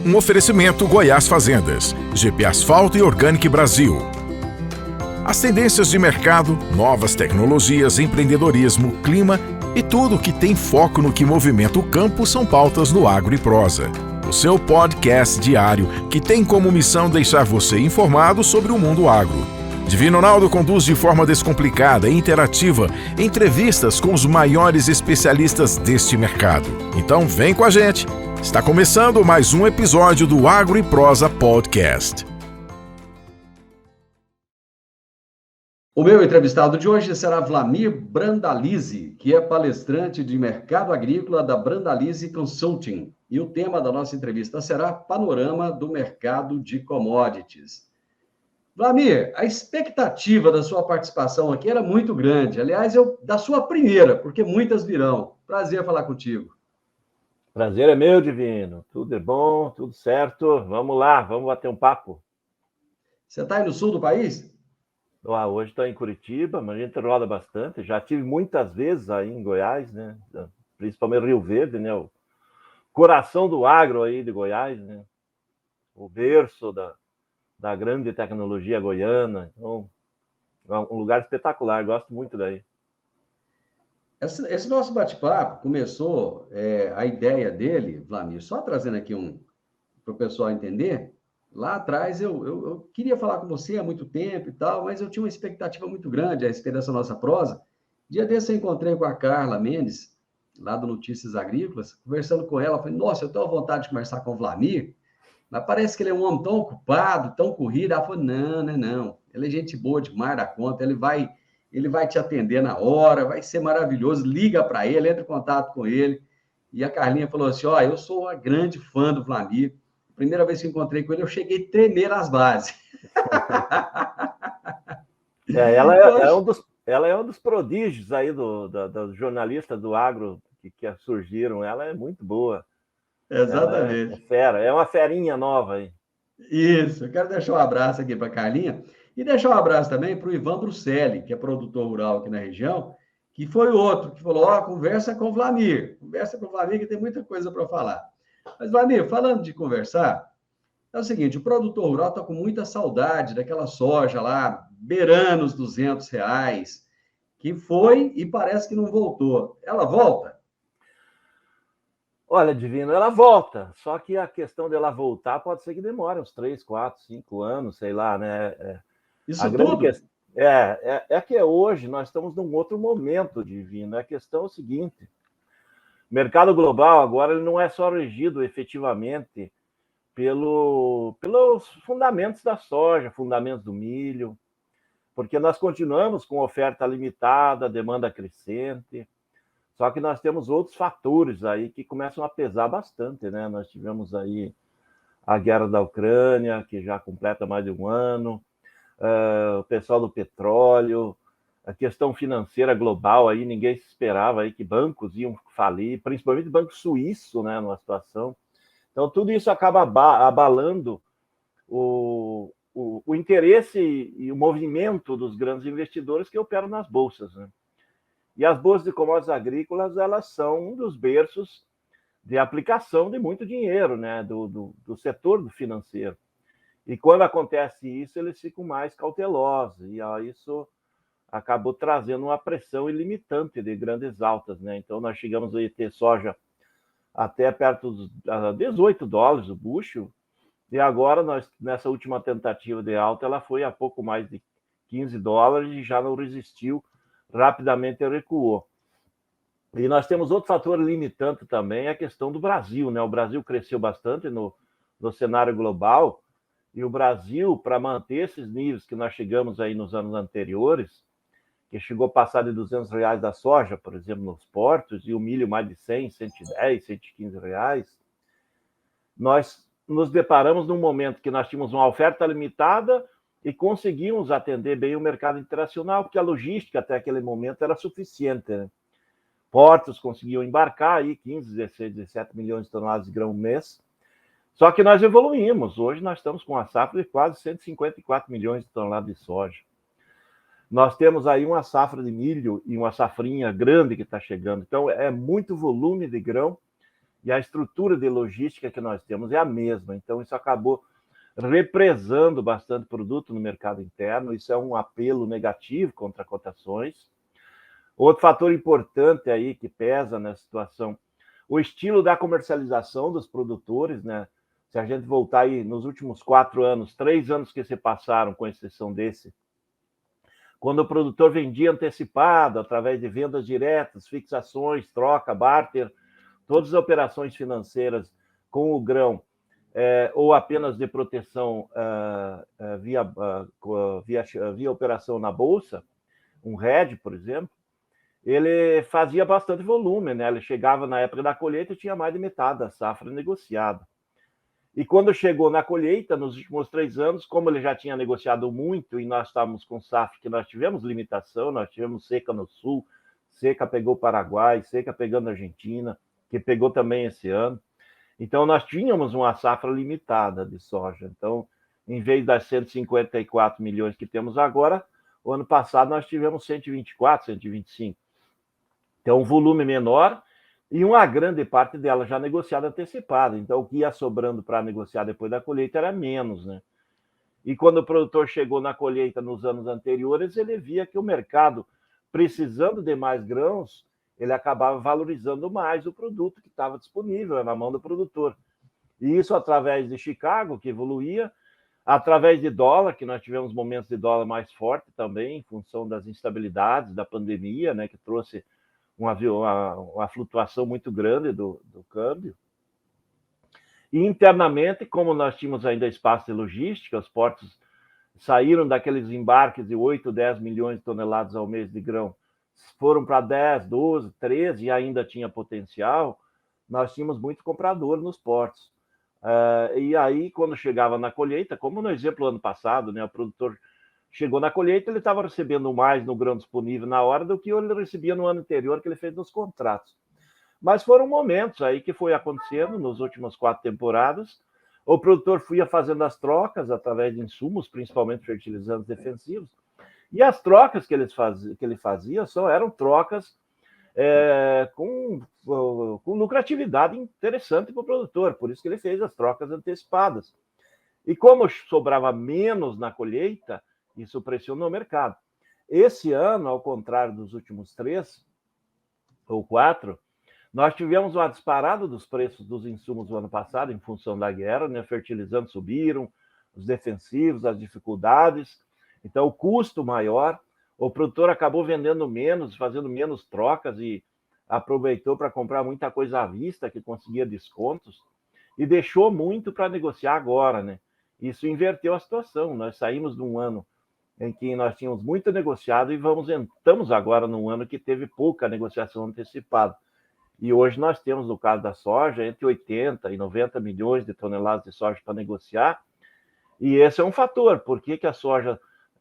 Um oferecimento Goiás Fazendas, GP Asfalto e Organic Brasil. As tendências de mercado, novas tecnologias, empreendedorismo, clima e tudo que tem foco no que movimenta o campo são pautas no Agro e Prosa. O seu podcast diário que tem como missão deixar você informado sobre o mundo agro. Divino Ronaldo conduz de forma descomplicada e interativa entrevistas com os maiores especialistas deste mercado. Então vem com a gente! Está começando mais um episódio do Agro e Prosa Podcast. O meu entrevistado de hoje será Vlamir Brandalize, que é palestrante de mercado agrícola da Brandalize Consulting. E o tema da nossa entrevista será Panorama do Mercado de Commodities. Vlamir, a expectativa da sua participação aqui era muito grande. Aliás, da sua primeira, porque muitas virão. Prazer falar contigo. Prazer é meu, Divino. Tudo é bom, tudo certo. Vamos lá, vamos bater um papo. Você está aí no sul do país? Hoje estou em Curitiba, mas a gente roda bastante. Já tive muitas vezes aí em Goiás, né? Principalmente Rio Verde, né? O coração do agro aí de Goiás, né? O berço da grande tecnologia goiana. Então, é um lugar espetacular, gosto muito daí. Esse nosso bate-papo começou, a ideia dele, Vlamir, só trazendo aqui para o pessoal entender. Lá atrás eu queria falar com você há muito tempo e tal, mas eu tinha uma expectativa muito grande a respeito dessa nossa prosa. Dia desse eu encontrei com a Carla Mendes, lá do Notícias Agrícolas, conversando com ela, falei, nossa, eu tenho vontade de conversar com o Vlamir, mas parece que ele é um homem tão ocupado, tão corrido. Ela falou, não, ele é gente boa demais da conta, ele vai te atender na hora, vai ser maravilhoso, liga para ele, entra em contato com ele. E a Carlinha falou assim, eu sou uma grande fã do Vlamir. Primeira vez que encontrei com ele, eu cheguei a tremer nas bases. Ela é um dos prodígios aí dos jornalistas do agro que surgiram. Ela é muito boa. Exatamente. É fera, é uma ferinha nova aí. Isso, eu quero deixar um abraço aqui para a Carlinha e deixar um abraço também para o Ivan Bruselli, que é produtor rural aqui na região, que foi outro que falou, conversa com o Vlamir que tem muita coisa para falar. Mas, Vlamir, falando de conversar, é o seguinte, o produtor rural está com muita saudade daquela soja lá, beirando os R$200, que foi e parece que não voltou. Ela volta? Olha, Divino, ela volta, só que a questão dela voltar pode ser que demore uns 3, 4, 5 anos, sei lá, né? Isso tudo? É que hoje nós estamos num outro momento, Divino. A questão é o seguinte, o mercado global agora ele não é só regido efetivamente pelos fundamentos da soja, fundamentos do milho, porque nós continuamos com oferta limitada, demanda crescente, só que nós temos outros fatores aí que começam a pesar bastante, né? Nós tivemos aí a guerra da Ucrânia, que já completa mais de um ano, o pessoal do petróleo, a questão financeira global aí, ninguém se esperava aí que bancos iam falir, principalmente o Banco Suíço, né, numa situação. Então, tudo isso acaba abalando o interesse e o movimento dos grandes investidores que operam nas bolsas, né? E as bolsas de commodities agrícolas, elas são um dos berços de aplicação de muito dinheiro, né? do setor do financeiro. E quando acontece isso, eles ficam mais cautelosos, e isso acabou trazendo uma pressão ilimitante de grandes altas, né? Então, nós chegamos a ter soja até perto dos $18 o bushel, e agora, nessa última tentativa de alta, ela foi a pouco mais de $15 e já não resistiu, rapidamente recuou. E nós temos outro fator limitante também, a questão do Brasil, né? O Brasil cresceu bastante no cenário global, e o Brasil, para manter esses níveis que nós chegamos aí nos anos anteriores, que chegou a passar de R$200 da soja, por exemplo, nos portos, e o milho mais de 100, 110, R$115, nós nos deparamos num momento que nós tínhamos uma oferta limitada e conseguimos atender bem o mercado internacional, porque a logística até aquele momento era suficiente, né? Portos conseguiam embarcar aí 15, 16, 17 milhões de toneladas de grão mês, só que nós evoluímos. Hoje nós estamos com uma safra de quase 154 milhões de toneladas de soja. Nós temos aí uma safra de milho e uma safrinha grande que está chegando. Então, é muito volume de grão e a estrutura de logística que nós temos é a mesma. Então, isso acabou represando bastante produto no mercado interno. Isso é um apelo negativo contra cotações. Outro fator importante aí que pesa nessa situação, o estilo da comercialização dos produtores, né? Se a gente voltar aí nos últimos 4 anos, 3 anos que se passaram, com exceção desse, quando o produtor vendia antecipado, através de vendas diretas, fixações, troca, barter, todas as operações financeiras com o grão, ou apenas de proteção via operação na bolsa, um hedge, por exemplo, ele fazia bastante volume, né? Ele chegava na época da colheita e tinha mais de metade da safra negociada. E quando chegou na colheita, nos últimos 3 anos, como ele já tinha negociado muito e nós estávamos com safra que nós tivemos limitação, nós tivemos seca no sul, seca pegou o Paraguai, seca pegando a Argentina, que pegou também esse ano. Então, nós tínhamos uma safra limitada de soja. Então, em vez das 154 milhões que temos agora, o ano passado nós tivemos 124, 125. Então, um volume menor e uma grande parte dela já negociada antecipada. Então, o que ia sobrando para negociar depois da colheita era menos, né? E quando o produtor chegou na colheita nos anos anteriores, ele via que o mercado, precisando de mais grãos, ele acabava valorizando mais o produto que estava disponível na mão do produtor. E isso através de Chicago, que evoluía, através de dólar, que nós tivemos momentos de dólar mais forte também, em função das instabilidades da pandemia, né, que trouxe uma flutuação muito grande do câmbio. E internamente, como nós tínhamos ainda espaço de logística, os portos saíram daqueles embarques de 8, 10 milhões de toneladas ao mês de grão, foram para 10, 12, 13 e ainda tinha potencial, nós tínhamos muito comprador nos portos. E aí, quando chegava na colheita, como no exemplo ano passado, né, o produtor chegou na colheita, ele estava recebendo mais no grão disponível na hora do que ele recebia no ano anterior, que ele fez nos contratos. Mas foram momentos aí que foi acontecendo nas últimas 4 temporadas. O produtor ia fazendo as trocas através de insumos, principalmente fertilizantes defensivos, e as trocas que ele fazia eram trocas com lucratividade interessante para o produtor, por isso que ele fez as trocas antecipadas. E como sobrava menos na colheita, isso pressionou o mercado. Esse ano, ao contrário dos últimos 3 ou 4, nós tivemos uma disparada dos preços dos insumos do ano passado, em função da guerra, né? Fertilizantes subiram, os defensivos, as dificuldades, então o custo maior, o produtor acabou vendendo menos, fazendo menos trocas e aproveitou para comprar muita coisa à vista, que conseguia descontos, e deixou muito para negociar agora, né? Isso inverteu a situação. Nós saímos de um ano em que nós tínhamos muito negociado e estamos agora num ano que teve pouca negociação antecipada. E hoje nós temos, no caso da soja, entre 80 e 90 milhões de toneladas de soja para negociar. E esse é um fator. Por que a soja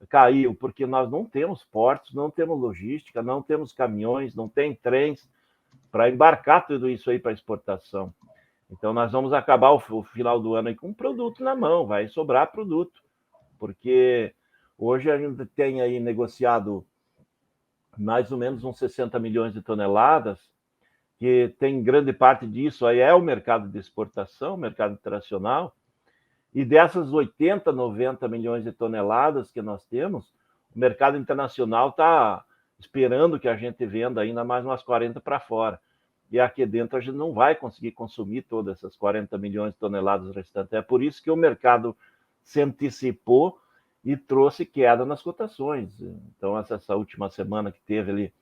caiu? Porque nós não temos portos, não temos logística, não temos caminhões, não tem trens para embarcar tudo isso aí para exportação. Então, nós vamos acabar o final do ano aí com um produto na mão, vai sobrar produto, porque hoje a gente tem aí negociado mais ou menos uns 60 milhões de toneladas, que tem grande parte disso aí é o mercado de exportação, o mercado internacional, e dessas 80, 90 milhões de toneladas que nós temos, o mercado internacional está esperando que a gente venda ainda mais umas 40 para fora. E aqui dentro a gente não vai conseguir consumir todas essas 40 milhões de toneladas restantes. É por isso que o mercado se antecipou e trouxe queda nas cotações. Então, essa última semana que teve ali,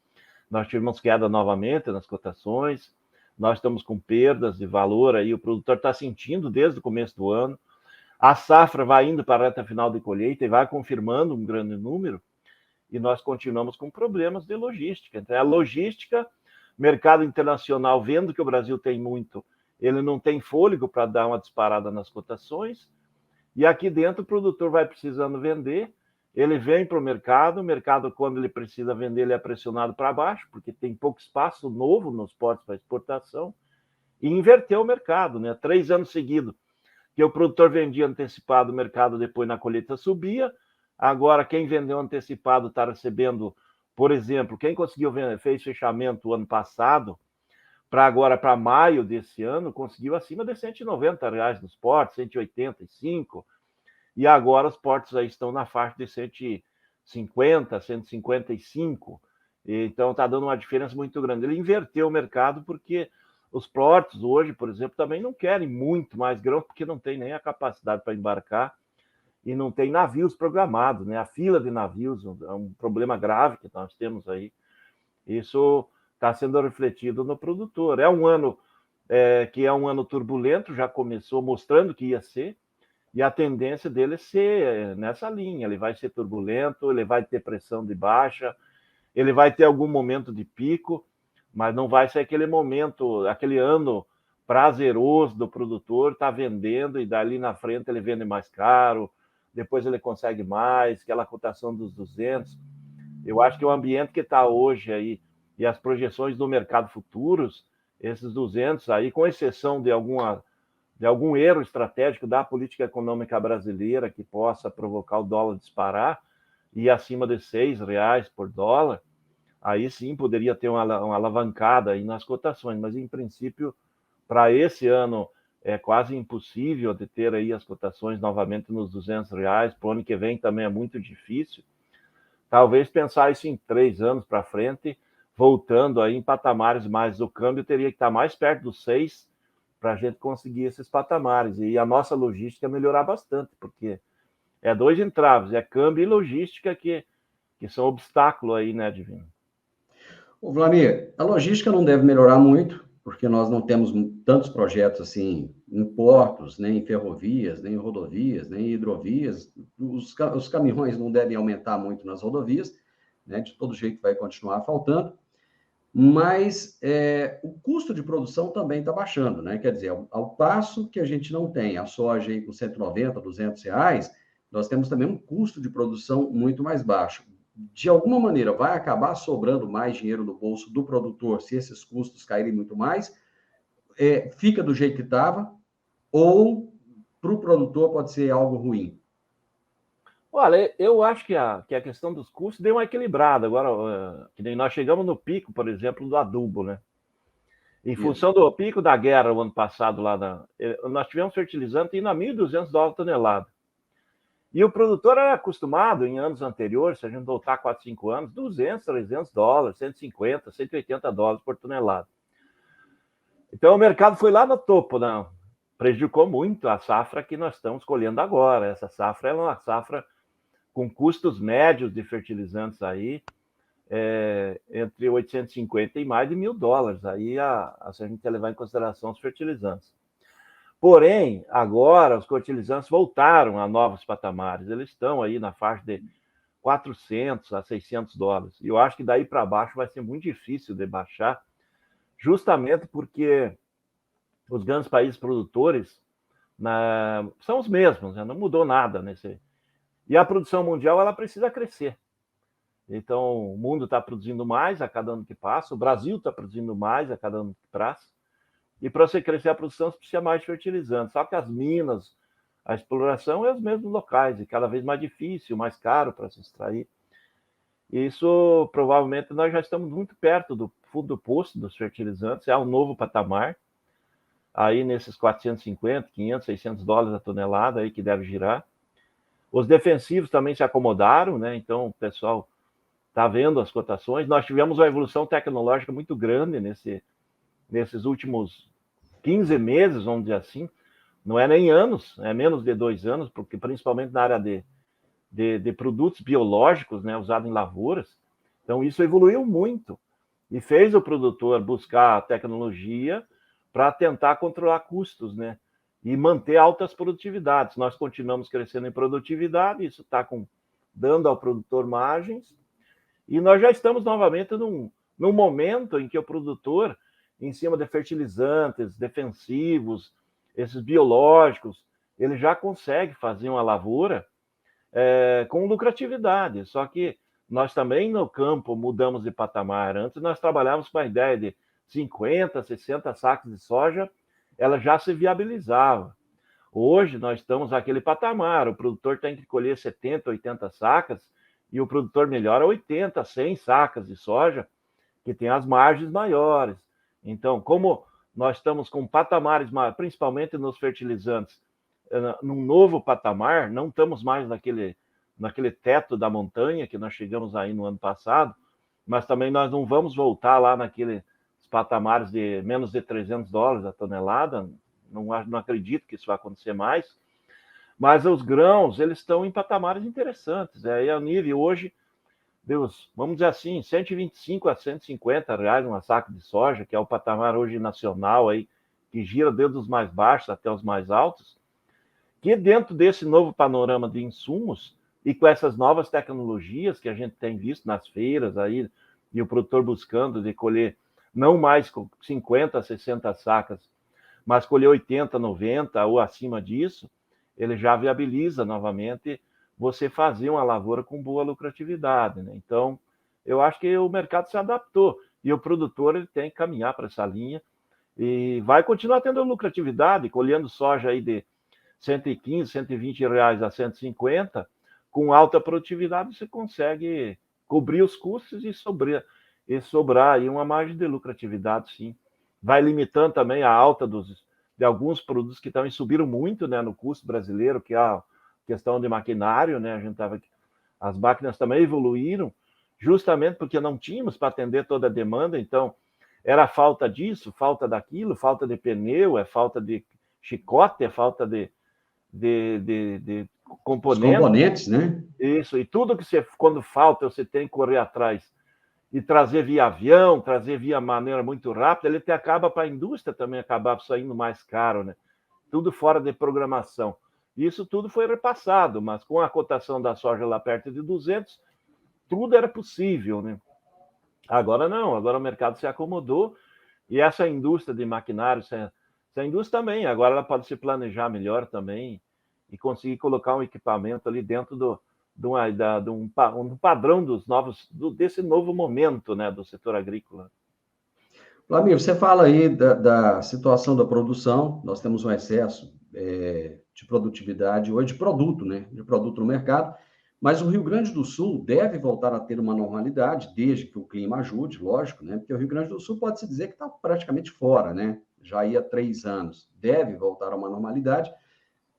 nós tivemos queda novamente nas cotações, nós estamos com perdas de valor aí, o produtor está sentindo desde o começo do ano, a safra vai indo para a reta final de colheita e vai confirmando um grande número, e nós continuamos com problemas de logística. Então, a logística, mercado internacional, vendo que o Brasil tem muito, ele não tem fôlego para dar uma disparada nas cotações, e aqui dentro o produtor vai precisando vender, ele vem para o mercado, quando ele precisa vender, ele é pressionado para baixo, porque tem pouco espaço novo nos portos para exportação, e inverteu o mercado, né? 3 anos seguidos, que o produtor vendia antecipado, o mercado depois na colheita subia, agora quem vendeu antecipado está recebendo, por exemplo, quem conseguiu vender, fez fechamento o ano passado, para agora, para maio desse ano, conseguiu acima de R$190 nos portos, 185, e agora os portos aí estão na faixa de 150, 155, então está dando uma diferença muito grande. Ele inverteu o mercado porque os portos hoje, por exemplo, também não querem muito mais grão, porque não tem nem a capacidade para embarcar e não tem navios programados, né? A fila de navios é um problema grave que nós temos aí. Isso está sendo refletido no produtor. É um ano que é um ano turbulento, já começou mostrando que ia ser, e a tendência dele é ser nessa linha. Ele vai ser turbulento, ele vai ter pressão de baixa, ele vai ter algum momento de pico, mas não vai ser aquele momento, aquele ano prazeroso do produtor, tá vendendo e dali na frente ele vende mais caro, depois ele consegue mais, aquela cotação dos 200. Eu acho que o ambiente que está hoje aí e as projeções do mercado futuros, esses 200 aí, com exceção de algum erro estratégico da política econômica brasileira que possa provocar o dólar disparar e acima de R$6 por dólar, aí sim poderia ter uma alavancada aí nas cotações, mas em princípio, para esse ano, é quase impossível de ter aí as cotações novamente nos R$200, para o ano que vem também é muito difícil. Talvez pensar isso em 3 anos para frente, voltando aí em patamares mais, o câmbio teria que estar mais perto dos 6 para a gente conseguir esses patamares, e a nossa logística melhorar bastante, porque é 2 entraves, é câmbio e logística que são obstáculo aí, né, Divino? Ô, Vlamir, a logística não deve melhorar muito, porque nós não temos tantos projetos assim em portos, nem em ferrovias, nem em rodovias, nem em hidrovias. Os caminhões não devem aumentar muito nas rodovias, né? De todo jeito vai continuar faltando. Mas o custo de produção também está baixando, né? Quer dizer, ao passo que a gente não tem a soja aí com 190, R$200, nós temos também um custo de produção muito mais baixo. De alguma maneira, vai acabar sobrando mais dinheiro no bolso do produtor se esses custos caírem muito mais, fica do jeito que estava, ou para o produtor pode ser algo ruim? Olha, eu acho que a questão dos custos deu uma equilibrada. Agora, que nem nós chegamos no pico, por exemplo, do adubo, né? Em função do pico da guerra o ano passado, nós tivemos fertilizante indo a $1.200 tonelada. E o produtor era acostumado, em anos anteriores, se a gente voltar 4, 5 anos, $200, $300, 150, $180 por tonelada. Então, o mercado foi lá no topo, né? Prejudicou muito a safra que nós estamos colhendo agora. Essa safra é uma safra com custos médios de fertilizantes aí, entre 850 e mais de $1.000. Aí, se a gente levar em consideração os fertilizantes. Porém, agora os fertilizantes voltaram a novos patamares. Eles estão aí na faixa de $400 a $600. E eu acho que daí para baixo vai ser muito difícil de baixar, justamente porque os grandes países produtores são os mesmos, né? Não mudou nada nesse. E a produção mundial ela precisa crescer. Então, o mundo está produzindo mais a cada ano que passa, o Brasil está produzindo mais a cada ano que passa. E para você crescer a produção, você precisa mais de fertilizantes. Só que as minas, a exploração é os mesmos locais, e cada vez mais difícil, mais caro para se extrair. Isso, provavelmente, nós já estamos muito perto do fundo do poço dos fertilizantes, é um novo patamar, aí nesses 450, 500, $600 a tonelada, aí que deve girar. Os defensivos também se acomodaram, né? Então, o pessoal está vendo as cotações. Nós tivemos uma evolução tecnológica muito grande nesses últimos 15 meses, vamos dizer assim, não é nem anos, é menos de 2 anos, porque principalmente na área de produtos biológicos, né, usados em lavouras. Então, isso evoluiu muito e fez o produtor buscar a tecnologia para tentar controlar custos, né, e manter altas produtividades. Nós continuamos crescendo em produtividade, isso está dando ao produtor margens, e nós já estamos novamente num momento em que o produtor, em cima de fertilizantes, defensivos, esses biológicos, ele já consegue fazer uma lavoura com lucratividade. Só que nós também no campo mudamos de patamar. Antes nós trabalhávamos com a ideia de 50, 60 sacos de soja, ela já se viabilizava. Hoje nós estamos naquele patamar, o produtor tem que colher 70, 80 sacas, e o produtor melhor 80, 100 sacas de soja, que tem as margens maiores. Então, como nós estamos com patamares, principalmente nos fertilizantes, num novo patamar, não estamos mais naquele teto da montanha que nós chegamos aí no ano passado, mas também nós não vamos voltar lá naqueles patamares de menos de $300 a tonelada, não acredito que isso vai acontecer mais, mas os grãos, eles estão em patamares interessantes, aí a nível hoje, vamos dizer assim, 125 a 150 reais uma saca de soja, que é o patamar hoje nacional, aí, que gira desde os mais baixos até os mais altos, que dentro desse novo panorama de insumos e com essas novas tecnologias que a gente tem visto nas feiras aí, e o produtor buscando de colher não mais 50, 60 sacas, mas colher 80, 90 ou acima disso, ele já viabiliza novamente você fazer uma lavoura com boa lucratividade, né? Então, eu acho que o mercado se adaptou e o produtor ele tem que caminhar para essa linha e vai continuar tendo lucratividade, colhendo soja aí de 115, 120 reais a 150, com alta produtividade você consegue cobrir os custos e sobrar aí uma margem de lucratividade, sim. Vai limitando também a alta de alguns produtos que também subiram muito, né, no custo brasileiro, que é a questão de maquinário, né? As máquinas também evoluíram, justamente porque não tínhamos para atender toda a demanda, então era falta disso, falta daquilo, falta de pneu, é falta de chicote, é falta de componentes. Os componentes, né? Isso, e tudo que quando falta, você tem que correr atrás e trazer via avião, trazer via maneira muito rápida, ele acaba para a indústria também acabar saindo mais caro, né? Tudo fora de programação. Isso tudo foi repassado, mas com a cotação da soja lá perto de 200, tudo era possível, né? Agora não, agora o mercado se acomodou e essa indústria de maquinário, essa indústria também, agora ela pode se planejar melhor também e conseguir colocar um equipamento ali dentro de um padrão desse novo momento, né, do setor agrícola. Flamir, você fala aí da situação da produção, nós temos um excesso de produtividade hoje, de produto, né, de produto no mercado, mas o Rio Grande do Sul deve voltar a ter uma normalidade, desde que o clima ajude, lógico, né, porque o Rio Grande do Sul pode-se dizer que está praticamente fora, né, já ia 3 anos, deve voltar a uma normalidade.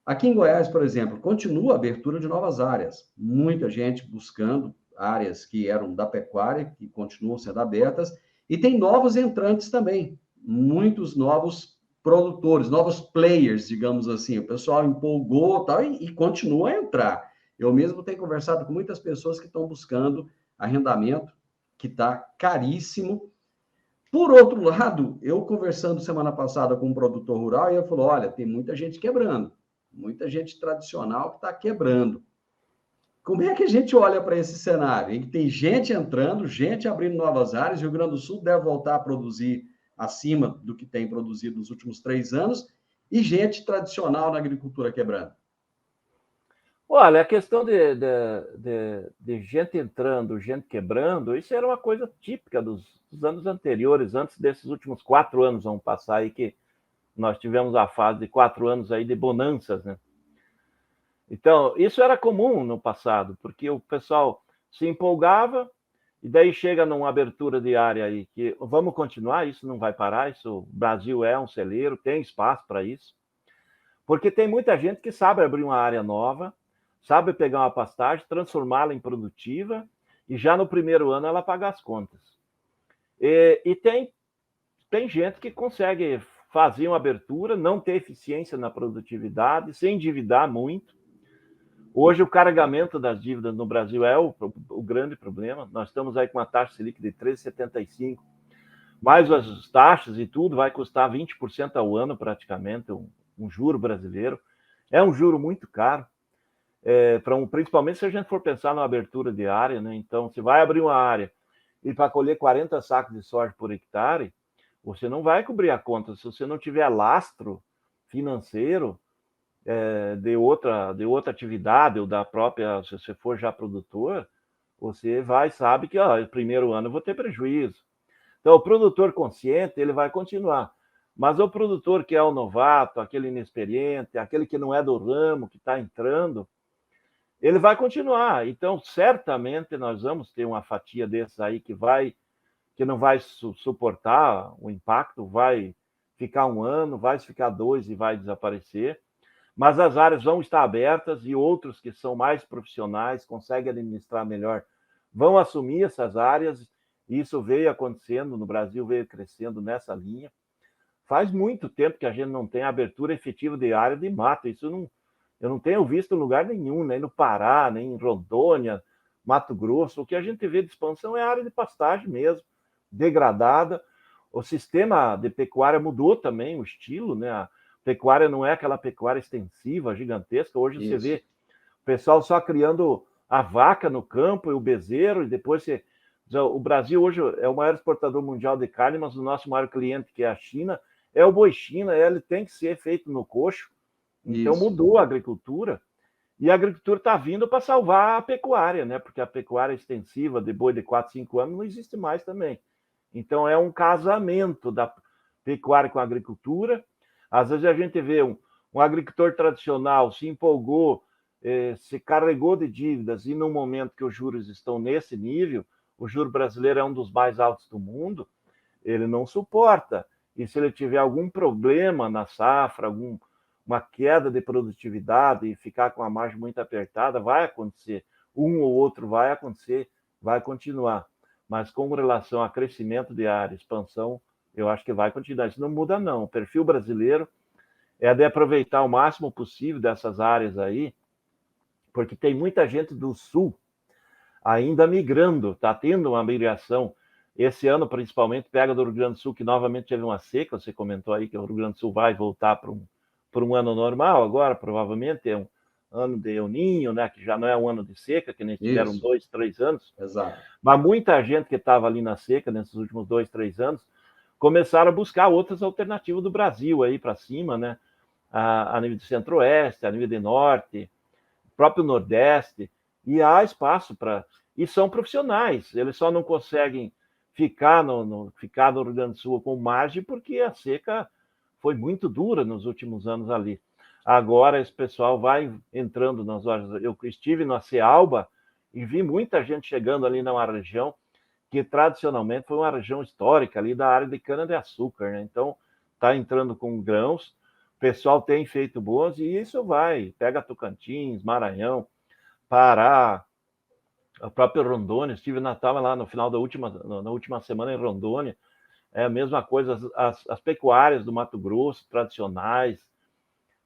Aqui em Goiás, por exemplo, continua a abertura de novas áreas. Muita gente buscando áreas que eram da pecuária, que continuam sendo abertas, e tem novos entrantes também. Muitos novos produtores, novos players, digamos assim. O pessoal empolgou tal, e continua a entrar. Eu mesmo tenho conversado com muitas pessoas que estão buscando arrendamento, que está caríssimo. Por outro lado, eu conversando semana passada com um produtor rural, e ele falou, olha, tem muita gente quebrando. Muita gente tradicional que está quebrando. Como é que a gente olha para esse cenário? Em que tem gente entrando, gente abrindo novas áreas, o Rio Grande do Sul deve voltar a produzir acima do que tem produzido nos últimos 3 anos, e gente tradicional na agricultura quebrando. Olha, a questão de gente entrando, gente quebrando, isso era uma coisa típica dos anos anteriores, antes desses últimos 4 anos, vamos passar aí, que nós tivemos a fase de 4 anos aí de bonanças, né? Então, isso era comum no passado, porque o pessoal se empolgava e daí chega numa abertura de área aí que vamos continuar, isso não vai parar, isso, o Brasil é um celeiro, tem espaço para isso, porque tem muita gente que sabe abrir uma área nova, sabe pegar uma pastagem, transformá-la em produtiva e já no primeiro ano ela paga as contas. E tem gente que consegue fazer uma abertura, não ter eficiência na produtividade, se endividar muito. Hoje, o carregamento das dívidas no Brasil é o grande problema. Nós estamos aí com uma taxa Selic de 13,75, mais as taxas e tudo, vai custar 20% ao ano, praticamente, um juro brasileiro. É um juro muito caro, principalmente se a gente for pensar na abertura de área, né? Então, se vai abrir uma área e para colher 40 sacos de soja por hectare, você não vai cobrir a conta se você não tiver lastro financeiro de outra atividade ou da própria, se você for já produtor, você sabe que no primeiro ano eu vou ter prejuízo. Então, o produtor consciente, ele vai continuar. Mas o produtor que é o novato, aquele inexperiente, aquele que não é do ramo, que está entrando, ele vai continuar. Então, certamente, nós vamos ter uma fatia desses aí que que não vai suportar o impacto, vai ficar 1 ano, vai ficar 2 e vai desaparecer. Mas as áreas vão estar abertas e outros que são mais profissionais, conseguem administrar melhor, vão assumir essas áreas. Isso veio acontecendo no Brasil, veio crescendo nessa linha. Faz muito tempo que a gente não tem abertura efetiva de área de mata. Isso eu não tenho visto em lugar nenhum, nem no Pará, nem em Rondônia, Mato Grosso. O que a gente vê de expansão é a área de pastagem mesmo, degradada. O sistema de pecuária mudou também, o estilo, né? A pecuária não é aquela pecuária extensiva, gigantesca. Hoje Você vê o pessoal só criando a vaca no campo e o bezerro, e depois o Brasil hoje é o maior exportador mundial de carne, mas o nosso maior cliente, que é a China, é o boi China, ele tem que ser feito no coxo. Então mudou a agricultura, e a agricultura está vindo para salvar a pecuária, né? Porque a pecuária extensiva de boi de 4, 5 anos não existe mais também. Então é um casamento da pecuária com a agricultura. Às vezes a gente vê um agricultor tradicional se empolgou, se carregou de dívidas, e no momento que os juros estão nesse nível, o juro brasileiro é um dos mais altos do mundo, ele não suporta. E se ele tiver algum problema na safra, uma queda de produtividade e ficar com a margem muito apertada, vai acontecer. Um ou outro vai acontecer, vai continuar. Mas com relação a crescimento de área, expansão, eu acho que vai continuar. Isso não muda, não. O perfil brasileiro é de aproveitar o máximo possível dessas áreas aí, porque tem muita gente do Sul ainda migrando, está tendo uma migração. Esse ano, principalmente, pega do Rio Grande do Sul, que novamente teve uma seca. Você comentou aí que o Rio Grande do Sul vai voltar para um ano normal agora, provavelmente é um ano de El Niño, né? Que já não é um ano de seca, que nem tiveram 2, 3 anos. Exato. Mas muita gente que estava ali na seca, nesses últimos 2, 3 anos, começaram a buscar outras alternativas do Brasil aí para cima, né? A nível do Centro-Oeste, a nível do Norte, próprio Nordeste, e há espaço para... E são profissionais, eles só não conseguem ficar no Rio Grande do Sul com margem porque a seca foi muito dura nos últimos anos ali. Agora esse pessoal vai entrando nas lojas. Eu estive na Cealba e vi muita gente chegando ali numa região que tradicionalmente foi uma região histórica ali da área de cana-de-açúcar, né? Então está entrando com grãos, o pessoal tem feito boas, e isso vai, pega Tocantins, Maranhão, Pará, a própria Rondônia. Estive Natal lá no final na última semana em Rondônia. É a mesma coisa, as pecuárias do Mato Grosso, tradicionais.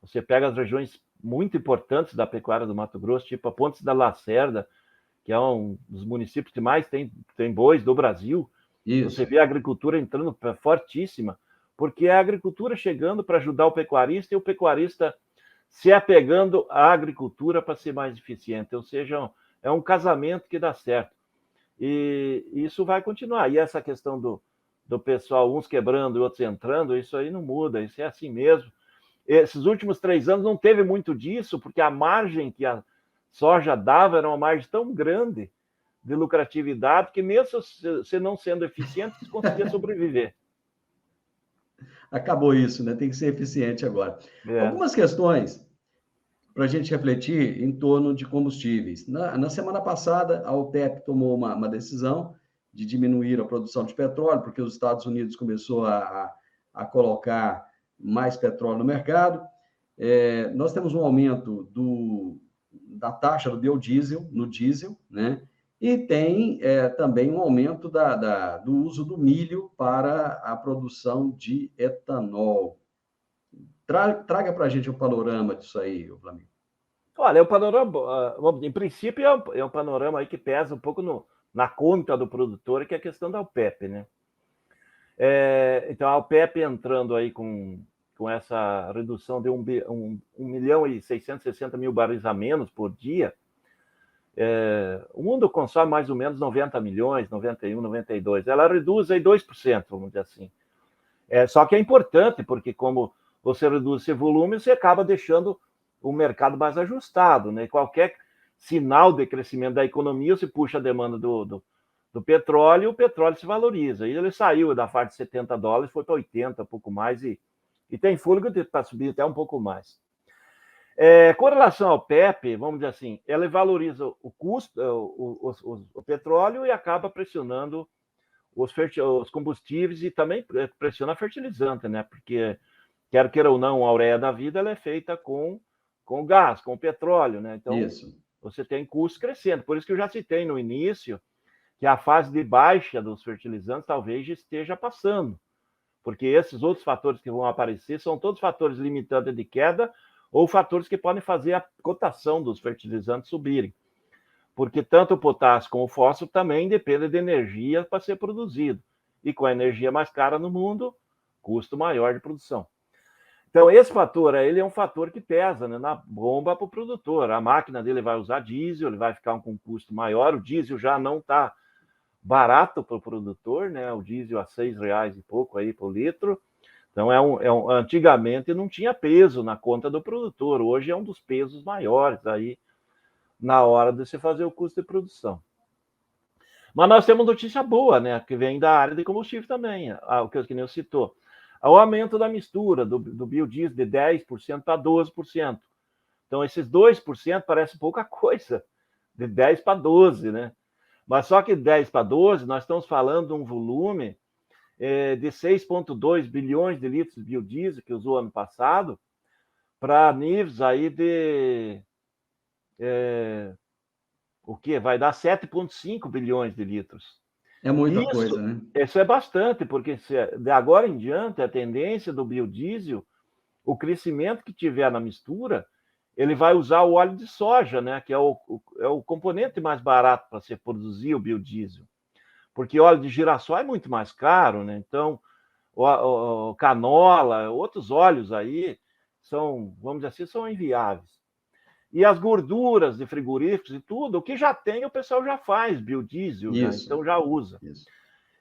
Você pega as regiões muito importantes da pecuária do Mato Grosso, tipo a Pontes da Lacerda, que é um dos municípios que mais tem bois do Brasil. Isso. Você vê a agricultura entrando fortíssima, porque é a agricultura chegando para ajudar o pecuarista, e o pecuarista se apegando à agricultura para ser mais eficiente. Ou seja, é um casamento que dá certo. E isso vai continuar. E essa questão do pessoal, uns quebrando e outros entrando, isso aí não muda, isso é assim mesmo. Esses últimos 3 anos não teve muito disso, porque a margem que a soja dava era uma margem tão grande de lucratividade que, mesmo você não sendo eficiente, você conseguia sobreviver. Acabou isso, né? Tem que ser eficiente agora. Algumas questões para a gente refletir em torno de combustíveis. Na semana passada, a OPEP tomou uma decisão de diminuir a produção de petróleo, porque os Estados Unidos começou a colocar mais petróleo no mercado. Nós temos um aumento da taxa do biodiesel, no diesel, né? E tem também um aumento do uso do milho para a produção de etanol. Traga para a gente um panorama disso aí, Flamengo. Olha, o panorama, em princípio, é um panorama aí que pesa um pouco na conta do produtor, que é a questão da OPEP, né? Então, a OPEP entrando aí com essa redução de 1.660.000 barris a menos por dia, o mundo consome mais ou menos 90 milhões, 91, 92. Ela reduz aí 2%, vamos dizer assim. Só que é importante, porque como você reduz esse volume, você acaba deixando o mercado mais ajustado, né? Qualquer sinal de crescimento da economia, você puxa a demanda do petróleo, e o petróleo se valoriza. E ele saiu da faixa de $70, foi para 80, um pouco mais, e tem fôlego para subir até um pouco mais. Com relação ao PEP, vamos dizer assim, ela valoriza o custo, o petróleo, e acaba pressionando os combustíveis e também pressiona fertilizante, né? Porque, quer queira ou não, a ureia da vida ela é feita com gás, com petróleo, né? Então, Isso. você tem custos crescendo. Por isso que eu já citei no início que a fase de baixa dos fertilizantes talvez já esteja passando, porque esses outros fatores que vão aparecer são todos fatores limitantes de queda ou fatores que podem fazer a cotação dos fertilizantes subirem. Porque tanto o potássio como o fósforo também dependem de energia para ser produzido. E com a energia mais cara no mundo, custo maior de produção. Então, esse fator ele é um fator que pesa, né, na bomba para o produtor. A máquina dele vai usar diesel, ele vai ficar com um custo maior. O diesel já não está barato para o produtor, né? O diesel a R$6 e pouco aí por litro. Então, antigamente não tinha peso na conta do produtor. Hoje é um dos pesos maiores aí na hora de você fazer o custo de produção. Mas nós temos notícia boa, né? Que vem da área de combustível também, o que nem eu citou. O aumento da mistura do biodiesel de 10% para 12%. Então, esses 2% parece pouca coisa, de 10 para 12, né? Mas só que 10 para 12, nós estamos falando de um volume de 6,2 bilhões de litros de biodiesel que usou ano passado, para níveis aí de o que? Vai dar 7,5 bilhões de litros. É muita coisa, né? Isso é bastante, porque de agora em diante, a tendência do biodiesel, o crescimento que tiver na mistura, ele vai usar o óleo de soja, né? Que é o componente mais barato para se produzir o biodiesel. Porque óleo de girassol é muito mais caro, né? Então, o canola, outros óleos aí, vamos dizer assim, são inviáveis. E as gorduras de frigoríficos e tudo, o que já tem, o pessoal já faz biodiesel, então já usa. Isso.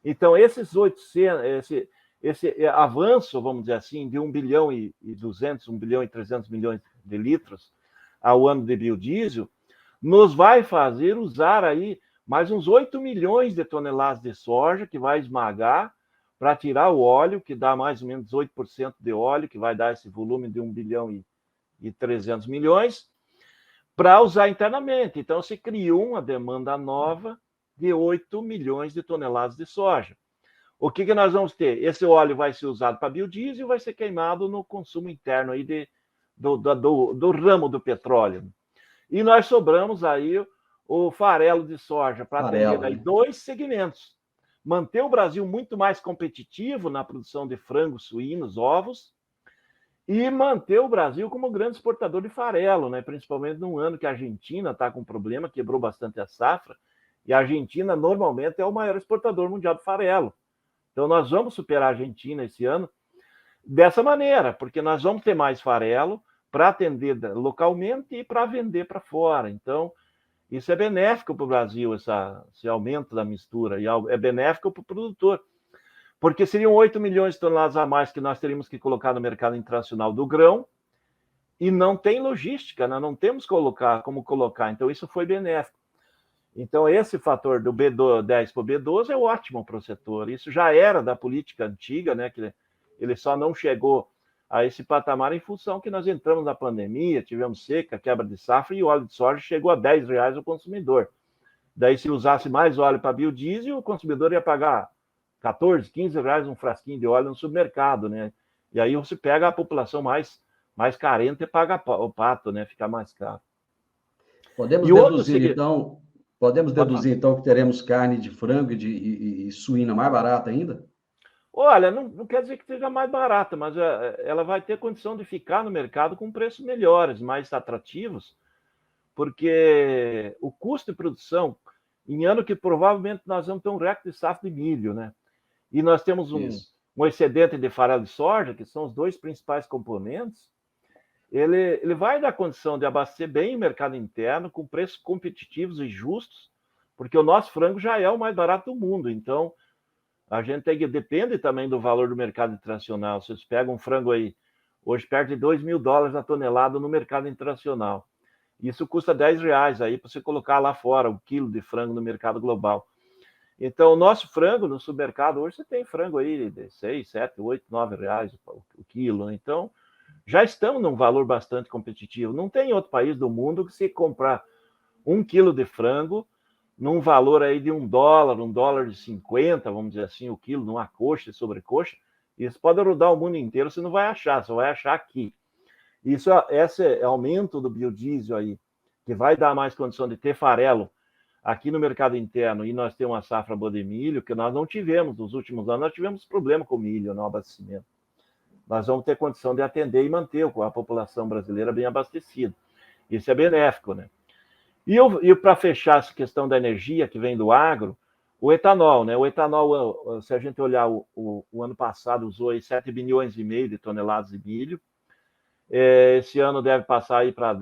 Então, esses 800, esse avanço, vamos dizer assim, de 1 bilhão e 200, 1 bilhão e 300 milhões de litros ao ano de biodiesel, nos vai fazer usar aí mais uns 8 milhões de toneladas de soja, que vai esmagar para tirar o óleo, que dá mais ou menos 8% de óleo, que vai dar esse volume de 1 bilhão e 300 milhões, para usar internamente. Então, se criou uma demanda nova de 8 milhões de toneladas de soja. O que nós vamos ter? Esse óleo vai ser usado para biodiesel e vai ser queimado no consumo interno aí do ramo do petróleo. E nós sobramos aí o farelo de soja para atender aí 2 segmentos. Manter o Brasil muito mais competitivo na produção de frangos, suínos, ovos, e manter o Brasil como grande exportador de farelo, né? Principalmente num ano que a Argentina está com problema, quebrou bastante a safra, e a Argentina normalmente é o maior exportador mundial de farelo. Então nós vamos superar a Argentina esse ano dessa maneira, porque nós vamos ter mais farelo para atender localmente e para vender para fora. Então, isso é benéfico para o Brasil, esse aumento da mistura, e é benéfico para o produtor. Porque seriam 8 milhões de toneladas a mais que nós teríamos que colocar no mercado internacional do grão, e não tem logística, né? Não temos como colocar. Então, isso foi benéfico. Então, esse fator do B10 para o B12 é ótimo para o setor. Isso já era da política antiga, né? Que ele só não chegou a esse patamar em função que nós entramos na pandemia, tivemos seca, quebra de safra, e o óleo de soja chegou a R$10 ao consumidor. Daí, se usasse mais óleo para biodiesel, o consumidor ia pagar 14, 15 reais um frasquinho de óleo no supermercado, né? E aí você pega a população mais carente e paga o pato, né? Fica mais caro. Podemos deduzir, então, que teremos carne de frango e suína mais barata ainda? Olha, não quer dizer que seja mais barata, mas ela vai ter condição de ficar no mercado com preços melhores, mais atrativos, porque o custo de produção, em ano que provavelmente nós vamos ter um recorde de safra de milho, né? E nós temos um excedente de farelo de soja, que são os 2 principais componentes, ele vai dar condição de abastecer bem o mercado interno, com preços competitivos e justos, porque o nosso frango já é o mais barato do mundo. Então, a gente depende também do valor do mercado internacional. Vocês pegam um frango aí, hoje perto de $2.000 a tonelada no mercado internacional. Isso custa R$10 aí para você colocar lá fora um quilo de frango no mercado global. Então, o nosso frango no supermercado, hoje você tem frango aí de 6, 7, 8, 9 reais o quilo. Então, já estamos num valor bastante competitivo. Não tem outro país do mundo que se comprar 1 quilo de frango num valor aí de $1,50, vamos dizer assim, o quilo, numa coxa e sobrecoxa. Isso pode rodar o mundo inteiro, você não vai achar, você vai achar aqui. Esse aumento do biodiesel aí, que vai dar mais condição de ter farelo aqui no mercado interno, e nós temos uma safra boa de milho, que nós não tivemos nos últimos anos, nós tivemos problema com milho no abastecimento. Nós vamos ter condição de atender e manter a população brasileira bem abastecida. Isso é benéfico, né? E para fechar essa questão da energia que vem do agro, o etanol, né? O etanol, se a gente olhar o ano passado, usou aí 7,5 bilhões de toneladas de milho. Esse ano deve passar aí para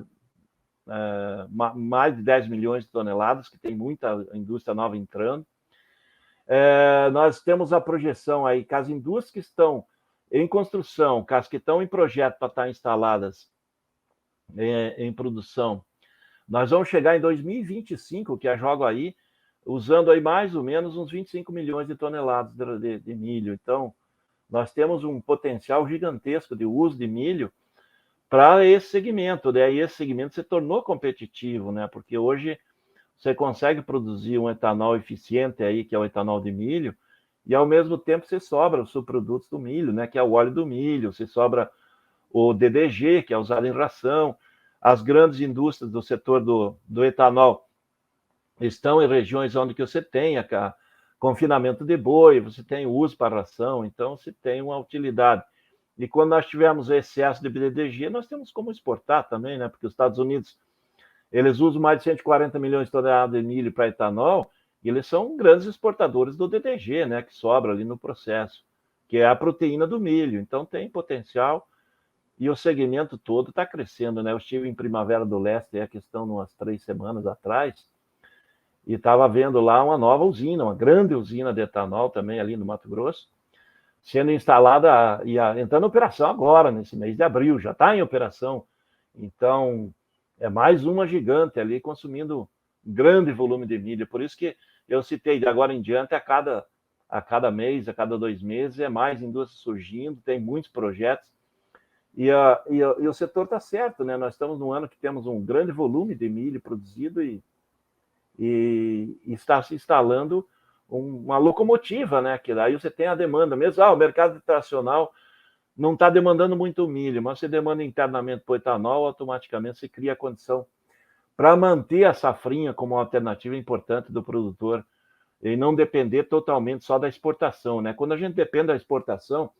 mais de 10 milhões de toneladas, que tem muita indústria nova entrando. Nós temos a projeção aí que as indústrias que estão em construção, as que estão em projeto para estar instaladas em produção, nós vamos chegar em 2025, que é jogo aí, usando aí mais ou menos uns 25 milhões de toneladas de milho. Então, nós temos um potencial gigantesco de uso de milho para esse segmento, né? E esse segmento se tornou competitivo, né? Porque hoje você consegue produzir um etanol eficiente aí, que é o etanol de milho, e ao mesmo tempo você sobra os subprodutos do milho, né? Que é o óleo do milho, você sobra o DDG, que é usado em ração. As grandes indústrias do setor do etanol estão em regiões onde que você tem confinamento de boi, você tem uso para ração, então você tem uma utilidade. E quando nós tivermos excesso de DDG, nós temos como exportar também, né? Porque os Estados Unidos, eles usam mais de 140 milhões de toneladas de milho para etanol, e eles são grandes exportadores do DDG, né? Que sobra ali no processo, que é a proteína do milho. Então tem potencial, e o segmento todo está crescendo, né? Eu estive em Primavera do Leste, a questão umas 3 semanas atrás, e estava vendo lá uma nova usina, uma grande usina de etanol também ali no Mato Grosso, sendo instalada e entrando em operação agora, nesse mês de abril, já está em operação. Então, é mais uma gigante ali consumindo um grande volume de milho. Por isso que eu citei, de agora em diante, a cada mês, a cada 2 meses, é mais indústria surgindo, tem muitos projetos. E o setor está certo, né? Nós estamos num ano que temos um grande volume de milho produzido e está se instalando uma locomotiva, né? Que daí você tem a demanda mesmo. O mercado tradicional não está demandando muito milho, mas você demanda internamente para o etanol, automaticamente você cria a condição para manter a safrinha como uma alternativa importante do produtor e não depender totalmente só da exportação, né? Quando a gente depende da exportação,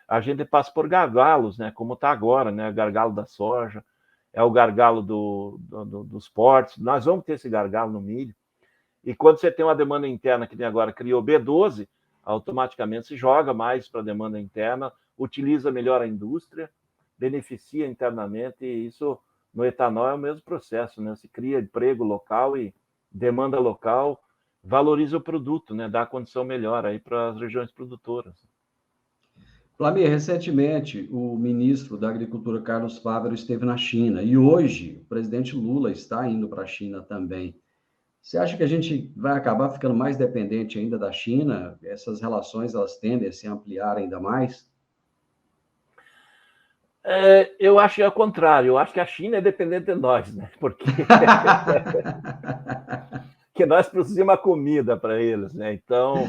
a gente passa por gargalos, né? Como está agora, né? O gargalo da soja, é o gargalo dos portos. Nós vamos ter esse gargalo no milho. E quando você tem uma demanda interna, que nem agora criou B12, automaticamente se joga mais para a demanda interna, utiliza melhor a indústria, beneficia internamente, e isso no etanol é o mesmo processo, né? Se cria emprego local e demanda local, valoriza o produto, né? Dá condição melhor aí para as regiões produtoras. Flamir, recentemente o ministro da Agricultura, Carlos Fávero, esteve na China, e hoje o presidente Lula está indo para a China também. Você acha que a gente vai acabar ficando mais dependente ainda da China? Essas relações, elas tendem a se ampliar ainda mais? Eu acho que é o contrário. Eu acho que a China é dependente de nós, né? Porque que nós produzimos a comida para eles, né? Então...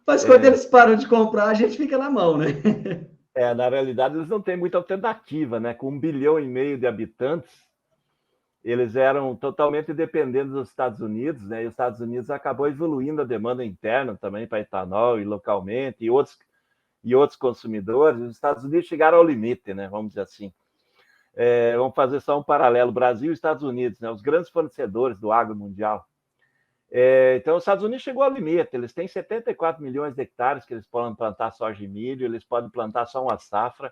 Mas quando eles param de comprar, a gente fica na mão, né? Na realidade, eles não têm muita alternativa, né? Com 1,5 bilhão de habitantes, eles eram totalmente dependentes dos Estados Unidos, né? E os Estados Unidos acabou evoluindo a demanda interna também para etanol e localmente, e outros consumidores. Os Estados Unidos chegaram ao limite, né? Vamos dizer assim. Vamos fazer só um paralelo: Brasil e Estados Unidos, né? Os grandes fornecedores do agro mundial. Então, os Estados Unidos chegou ao limite. Eles têm 74 milhões de hectares que eles podem plantar soja e milho, eles podem plantar só uma safra.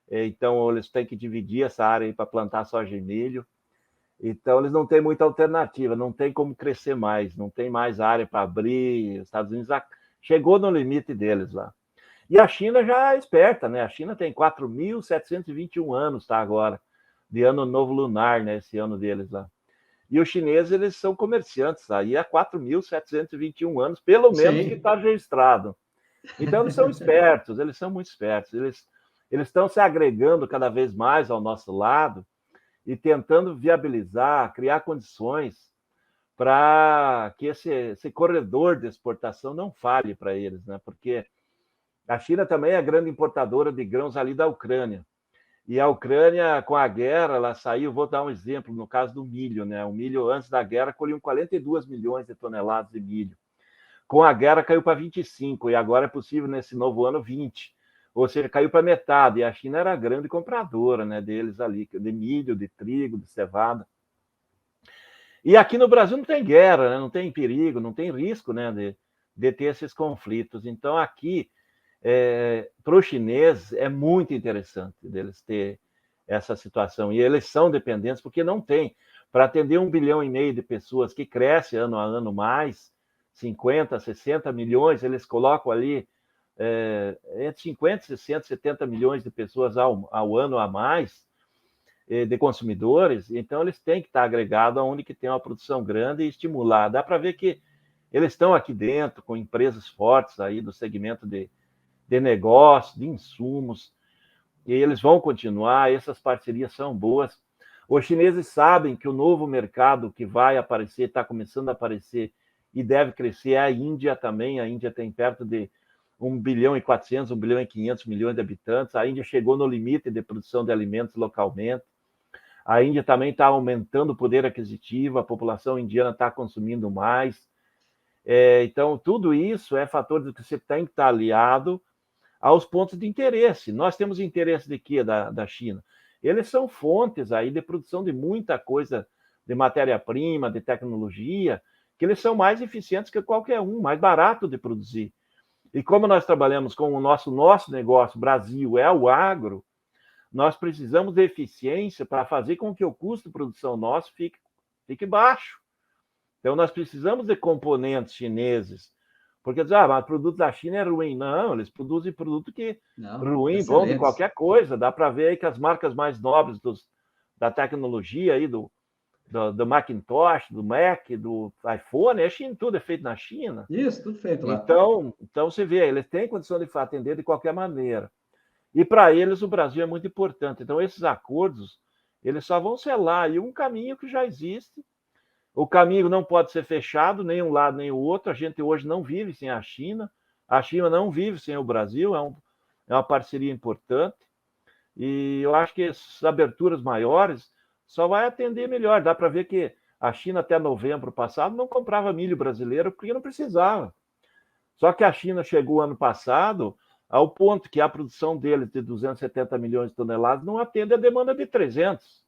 Então, eles têm que dividir essa área para plantar soja e milho. Então, eles não têm muita alternativa, não tem como crescer mais, não tem mais área para abrir. Os Estados Unidos chegou no limite deles lá. E a China já é esperta, né? A China tem 4.721 anos, tá, agora, de ano novo lunar, né? Esse ano deles lá. E os chineses, eles são comerciantes aí há 4.721 anos, pelo menos. Sim. Que está registrado. Então, eles são espertos, eles são muito espertos. Eles estão se agregando cada vez mais ao nosso lado e tentando viabilizar, criar condições para que esse corredor de exportação não falhe para eles, né? Porque a China também é grande importadora de grãos ali da Ucrânia. E a Ucrânia, com a guerra, ela saiu, vou dar um exemplo, no caso do milho, né? O milho, antes da guerra, colhiam 42 milhões de toneladas de milho. Com a guerra, caiu para 25, e agora é possível, nesse novo ano, 20. Ou seja, caiu para metade, e a China era a grande compradora, né, deles ali, de milho, de trigo, de cevada. E aqui no Brasil não tem guerra, né? Não tem perigo, não tem risco, né, de ter esses conflitos. Então, aqui, para os chineses, é muito interessante deles ter essa situação. E eles são dependentes porque não tem. Para atender 1,5 bilhão de pessoas, que cresce ano a ano mais, 50, 60 milhões, eles colocam ali entre 50, 60, 70 milhões de pessoas ao ano a mais, de consumidores, então eles têm que estar agregados aonde que tem uma produção grande e estimular. Dá para ver que eles estão aqui dentro com empresas fortes aí do segmento de negócio, de insumos, e eles vão continuar, essas parcerias são boas. Os chineses sabem que o novo mercado que vai aparecer, está começando a aparecer e deve crescer, é a Índia também. A Índia tem perto de 1 bilhão e 400, 1 bilhão e 500 milhões de habitantes. A Índia chegou no limite de produção de alimentos localmente. A Índia também está aumentando o poder aquisitivo, a população indiana está consumindo mais. Então, tudo isso é fator de que você tem que estar aliado aos pontos de interesse. Nós temos interesse de quê da China? Eles são fontes aí de produção de muita coisa, de matéria-prima, de tecnologia, que eles são mais eficientes que qualquer um, mais barato de produzir. E como nós trabalhamos com o nosso negócio, Brasil, é o agro, nós precisamos de eficiência para fazer com que o custo de produção nosso fique baixo. Então, nós precisamos de componentes chineses, porque diz, mas o produto da China é ruim. Não, eles produzem produto que ruim, bom de qualquer coisa. Dá para ver aí que as marcas mais nobres da tecnologia aí, do Macintosh, do Mac, do iPhone, tudo é feito na China. Isso, tudo feito lá. Então você vê, eles têm condição de atender de qualquer maneira. E para eles o Brasil é muito importante. Então, esses acordos, eles só vão selar aí um caminho que já existe. O caminho não pode ser fechado, nem um lado nem o outro. A gente hoje não vive sem a China não vive sem o Brasil, é uma parceria importante. E eu acho que essas aberturas maiores só vai atender melhor. Dá para ver que a China, até novembro passado, não comprava milho brasileiro porque não precisava. Só que a China chegou ano passado ao ponto que a produção deles de 270 milhões de toneladas não atende a demanda de 300.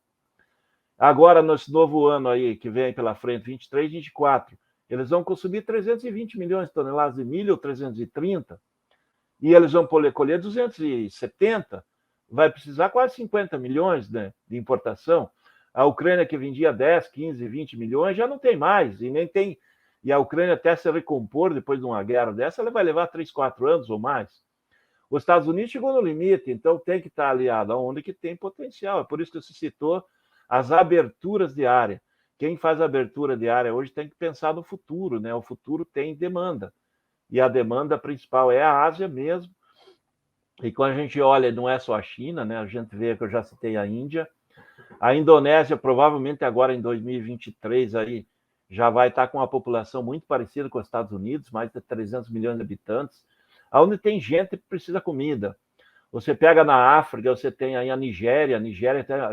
Agora, nesse novo ano aí, que vem pela frente, 23, 24, eles vão consumir 320 milhões de toneladas de milho, ou 330, e eles vão colher 270, vai precisar quase 50 milhões, né, de importação. A Ucrânia, que vendia 10, 15, 20 milhões, já não tem mais, e a Ucrânia, até se recompor depois de uma guerra dessa, ela vai levar 3, 4 anos ou mais. Os Estados Unidos chegou no limite, então tem que estar aliado aonde que tem potencial. É por isso que você citou as aberturas de área. Quem faz abertura de área hoje tem que pensar no futuro, né? O futuro tem demanda. E a demanda principal é a Ásia mesmo. E quando a gente olha, não é só a China, né? A gente vê que eu já citei a Índia. A Indonésia, provavelmente agora em 2023, aí, já vai estar com uma população muito parecida com os Estados Unidos, mais de 300 milhões de habitantes, onde tem gente que precisa de comida. Você pega na África, você tem aí a Nigéria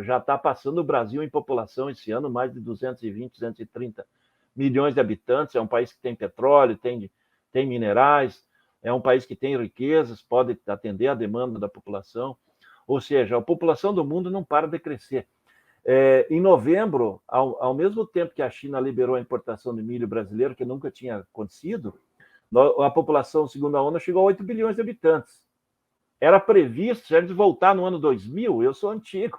já está passando o Brasil em população esse ano, mais de 220, 230 milhões de habitantes. É um país que tem petróleo, tem minerais, é um país que tem riquezas, pode atender a demanda da população. Ou seja, a população do mundo não para de crescer. Em novembro, ao mesmo tempo que a China liberou a importação de milho brasileiro, que nunca tinha acontecido, a população, segundo a ONU, chegou a 8 bilhões de habitantes. Era previsto, se a gente voltar no ano 2000, eu sou antigo,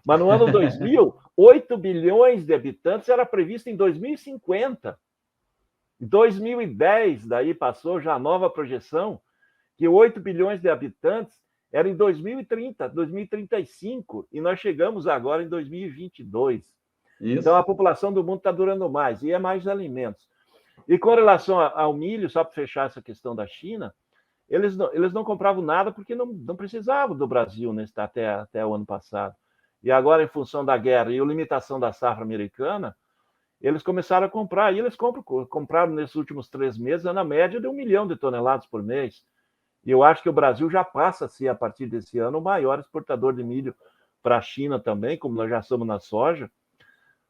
mas no ano 2000, 8 bilhões de habitantes era previsto em 2050. Em 2010, daí passou já a nova projeção, que 8 bilhões de habitantes era em 2030, 2035, e nós chegamos agora em 2022. Isso. Então, a população do mundo está durando mais, e é mais alimentos. E com relação ao milho, só para fechar essa questão da China, eles não compravam nada porque não precisavam do Brasil, né, até o ano passado. E agora, em função da guerra e a limitação da safra americana, eles começaram a comprar, e eles compraram nesses últimos 3 meses, na média de 1 milhão de toneladas por mês. E eu acho que o Brasil já passa a ser, a partir desse ano, o maior exportador de milho para a China também, como nós já somos na soja.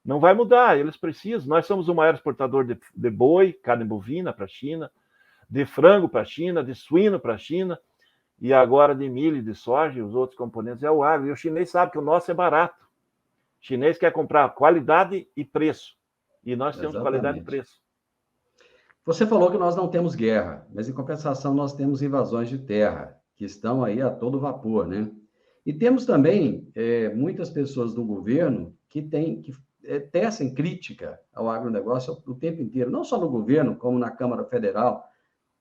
Não vai mudar, eles precisam. Nós somos o maior exportador de boi, carne bovina para a China, de frango para a China, de suíno para a China, e agora de milho e de soja, e os outros componentes é o agro. E o chinês sabe que o nosso é barato. O chinês quer comprar qualidade e preço. E nós temos qualidade e preço. Você falou que nós não temos guerra, mas em compensação nós temos invasões de terra, que estão aí a todo vapor, né? E temos também muitas pessoas do governo que tecem crítica ao agronegócio o tempo inteiro, não só no governo, como na Câmara Federal.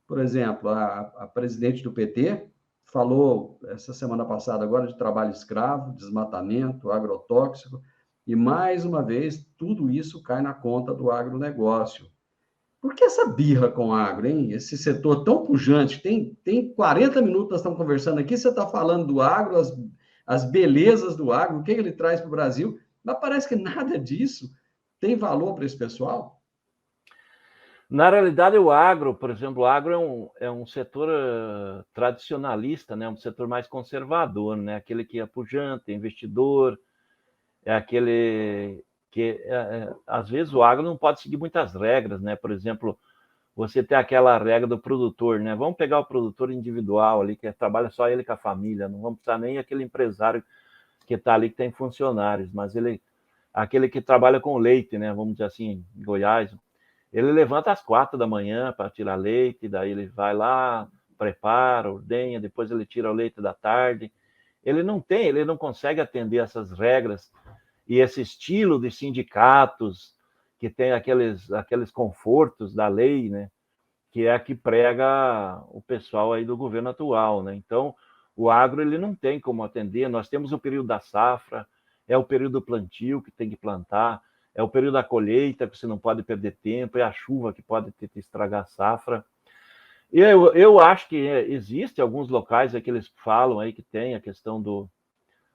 Por exemplo, a presidente do PT falou essa semana passada agora de trabalho escravo, desmatamento, agrotóxico, e mais uma vez tudo isso cai na conta do agronegócio. Por que essa birra com o agro, hein? Esse setor tão pujante, tem 40 minutos nós estamos conversando aqui, você está falando do agro, as belezas do agro, o que ele traz para o Brasil, mas parece que nada disso tem valor para esse pessoal. Na realidade, o agro, por exemplo, o agro é um setor tradicionalista, né? Um setor mais conservador, né? Aquele que é pujante, é investidor, é aquele que, às vezes, o agro não pode seguir muitas regras, né? Por exemplo, você tem aquela regra do produtor, né? Vamos pegar o produtor individual ali, que trabalha só ele com a família, não vamos precisar nem aquele empresário que está ali, que tem funcionários, mas aquele que trabalha com leite, né? Vamos dizer assim, em Goiás, ele levanta às 4 da manhã para tirar leite, daí ele vai lá, prepara, ordenha, depois ele tira o leite da tarde. Ele não consegue atender essas regras e esse estilo de sindicatos que tem aqueles confortos da lei, né? Que é a que prega o pessoal aí do governo atual, né? Então, o agro ele não tem como atender. Nós temos o período da safra, é o período do plantio que tem que plantar, é o período da colheita que você não pode perder tempo, é a chuva que pode estragar a safra. Eu acho que existe alguns locais aí que eles falam aí que tem a questão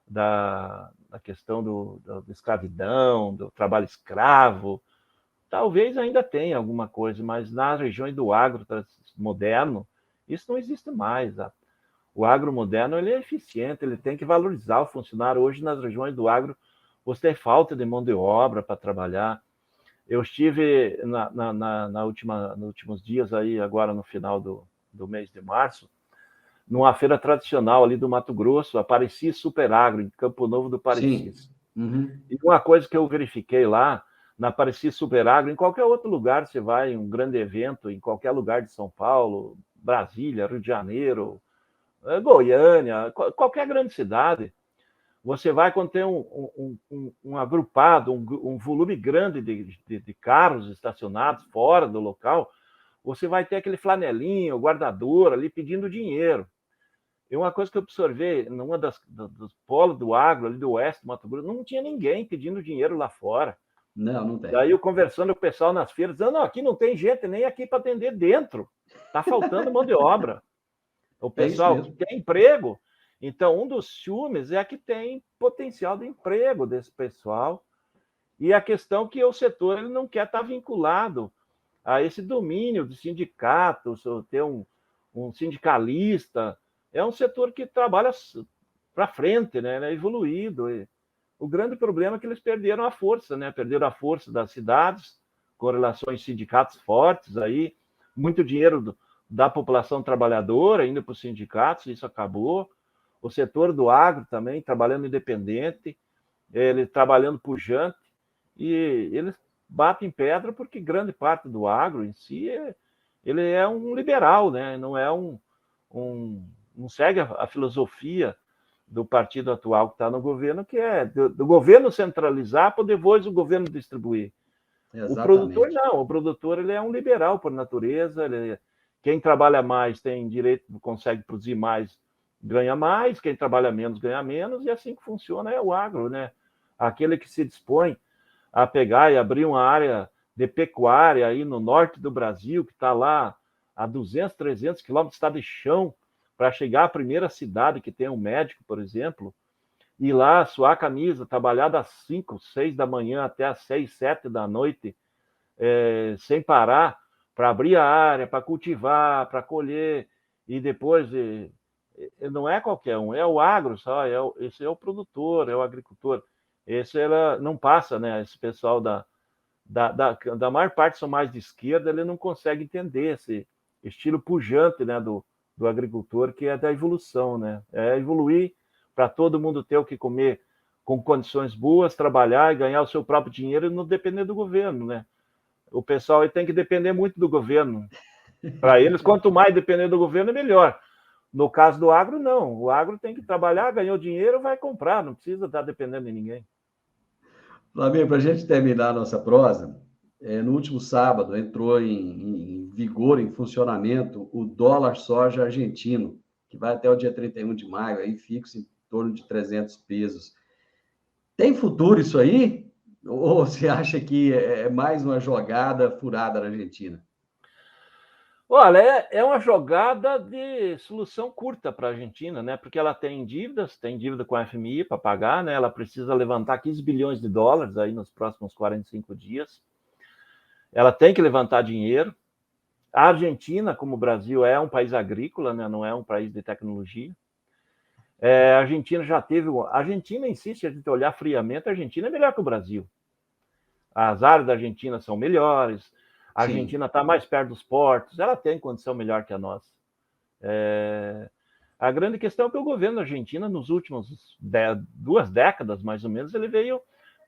da escravidão, do trabalho escravo. Talvez ainda tenha alguma coisa, mas nas regiões do agro moderno, isso não existe mais. O agro moderno ele é eficiente, ele tem que valorizar o funcionário. Hoje, nas regiões do agro, você tem falta de mão de obra para trabalhar. Eu estive nos últimos dias, aí, agora no final do mês de março, numa feira tradicional ali do Mato Grosso, a Parecis Superagro, em Campo Novo do Parecis. Uhum. E uma coisa que eu verifiquei lá, na Parecis Superagro, em qualquer outro lugar, você vai, um grande evento, em qualquer lugar de São Paulo, Brasília, Rio de Janeiro, Goiânia, qualquer grande cidade, você vai quando tem um agrupado, um volume grande de carros estacionados fora do local, você vai ter aquele flanelinho, guardador ali pedindo dinheiro. E uma coisa que eu observei, numa dos polos do agro, ali do oeste do Mato Grosso, não tinha ninguém pedindo dinheiro lá fora. Não tem. Daí eu conversando com o pessoal nas feiras, dizendo, não, aqui não tem gente nem aqui para atender dentro. Está faltando mão de obra. O pessoal que tem emprego. Então, um dos ciúmes é que tem potencial de emprego desse pessoal. E a questão que o setor ele não quer estar vinculado a esse domínio de sindicatos, ou ter um sindicalista. É um setor que trabalha para frente, né? É evoluído. E o grande problema é que eles perderam a força, né? Perderam a força das cidades, com relações sindicatos fortes aí, muito dinheiro da população trabalhadora indo para os sindicatos, isso acabou. O setor do agro também, trabalhando independente, ele trabalhando pujante, e eles batem pedra porque grande parte do agro em si, ele é um liberal, né? Não é não segue a filosofia do partido atual que está no governo, que é do governo centralizar para depois o governo distribuir. Exatamente. O produtor não, o produtor ele é um liberal por natureza, quem trabalha mais tem direito, consegue produzir mais, ganha mais, quem trabalha menos ganha menos, e assim que funciona é o agro, né? Aquele que se dispõe a pegar e abrir uma área de pecuária aí no norte do Brasil, que está lá a 200, 300 quilômetros, está de chão, para chegar à primeira cidade que tem um médico, por exemplo, ir lá, suar a camisa, trabalhar das 5, 6 da manhã até as 6, 7 da noite, sem parar, para abrir a área, para cultivar, para colher, e depois não é qualquer um, é o agro só, esse é o produtor, é o agricultor. Esse não passa, né? Esse pessoal da maior parte são mais de esquerda, ele não consegue entender esse estilo pujante, né, do agricultor, que é da evolução, né? É evoluir para todo mundo ter o que comer com condições boas, trabalhar e ganhar o seu próprio dinheiro e não depender do governo, né? O pessoal aí tem que depender muito do governo. Para eles, quanto mais depender do governo, é melhor. No caso do agro, não. O agro tem que trabalhar, ganhou dinheiro, vai comprar, não precisa estar dependendo de ninguém. Flamengo, para a gente terminar a nossa prosa, no último sábado entrou em vigor, em funcionamento, o dólar soja argentino, que vai até o dia 31 de maio, aí fixo em torno de 300 pesos. Tem futuro isso aí? Ou você acha que é mais uma jogada furada na Argentina? Olha, é uma jogada de solução curta para a Argentina, né? Porque ela tem dívidas, tem dívida com a FMI para pagar, né? Ela precisa levantar 15 bilhões de dólares aí nos próximos 45 dias. Ela tem que levantar dinheiro. A Argentina, como o Brasil, é um país agrícola, né? Não é um país de tecnologia. A Argentina já teve... A Argentina, em si, se a gente olhar friamente, a Argentina é melhor que o Brasil. As áreas da Argentina são melhores, a Argentina está mais perto dos portos, ela tem condição melhor que a nossa. A grande questão é que o governo argentino, nos últimos 2 décadas, mais ou menos, ele veio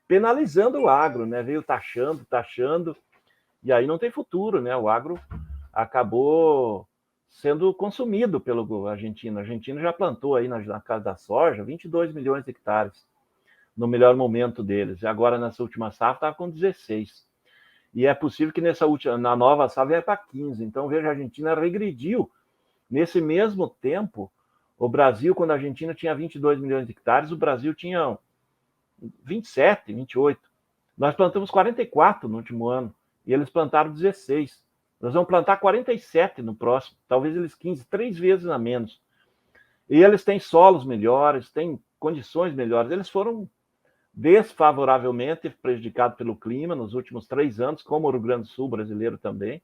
penalizando o agro, né? Veio taxando, e aí não tem futuro, né? O agro acabou sendo consumido pelo argentino. A Argentina já plantou aí na casa da soja 22 milhões de hectares no melhor momento deles. E agora, nessa última safra, estava com 16. E é possível que na nova safra venha para 15. Então, veja, a Argentina regrediu. Nesse mesmo tempo, o Brasil, quando a Argentina tinha 22 milhões de hectares, o Brasil tinha 27, 28. Nós plantamos 44 no último ano, e eles plantaram 16. Nós vamos plantar 47 no próximo, talvez eles 15, 3 vezes a menos. E eles têm solos melhores, têm condições melhores. Eles foram desfavoravelmente prejudicados pelo clima nos últimos 3 anos, como o Rio Grande do Sul brasileiro também.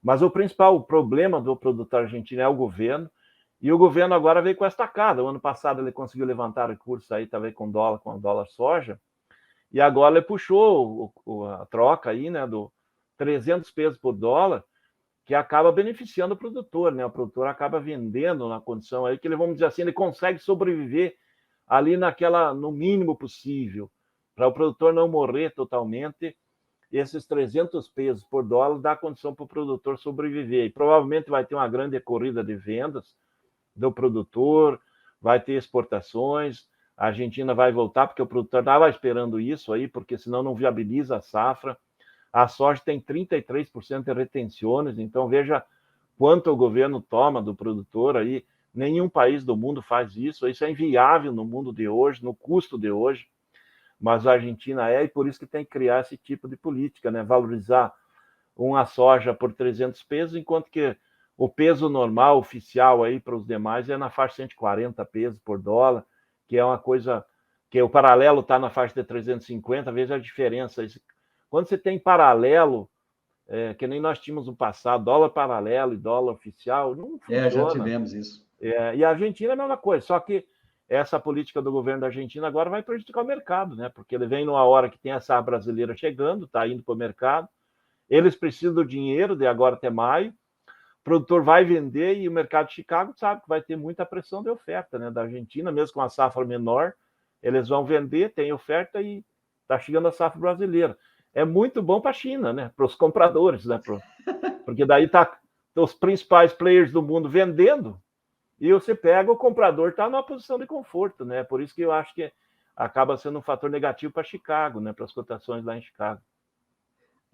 Mas o principal problema do produtor argentino é o governo, e o governo agora veio com esta tacada. O ano passado ele conseguiu levantar recursos aí também com o dólar soja, e agora ele puxou a troca aí, né, do 300 pesos por dólar, que acaba beneficiando o produtor, né? O produtor acaba vendendo na condição aí que ele, vamos dizer assim, ele consegue sobreviver ali no mínimo possível, para o produtor não morrer totalmente. Esses 300 pesos por dólar dá condição para o produtor sobreviver. E provavelmente vai ter uma grande corrida de vendas do produtor, vai ter exportações, a Argentina vai voltar, porque o produtor estava esperando isso aí, porque senão não viabiliza a safra. A soja tem 33% de retenções, então veja quanto o governo toma do produtor aí. Nenhum país do mundo faz isso é inviável no mundo de hoje, no custo de hoje, mas a Argentina e por isso que tem que criar esse tipo de política, né? Valorizar uma soja por 300 pesos, enquanto que o peso normal, oficial aí para os demais é na faixa de 140 pesos por dólar, que é uma coisa que o paralelo está na faixa de 350, veja a diferença. Quando você tem paralelo, que nem nós tínhamos no passado, dólar paralelo e dólar oficial, não funciona. Já tivemos isso. E a Argentina é a mesma coisa, só que essa política do governo da Argentina agora vai prejudicar o mercado, né? Porque ele vem numa hora que tem a safra brasileira chegando, está indo para o mercado, eles precisam do dinheiro de agora até maio, o produtor vai vender e o mercado de Chicago sabe que vai ter muita pressão de oferta, né? Da Argentina, mesmo com a safra menor, eles vão vender, tem oferta e está chegando a safra brasileira. É muito bom para a China, né? Para os compradores, né? Porque daí tá os principais players do mundo vendendo, e você pega, o comprador está numa posição de conforto, né? Por isso que eu acho que acaba sendo um fator negativo para Chicago, né? Para as cotações lá em Chicago.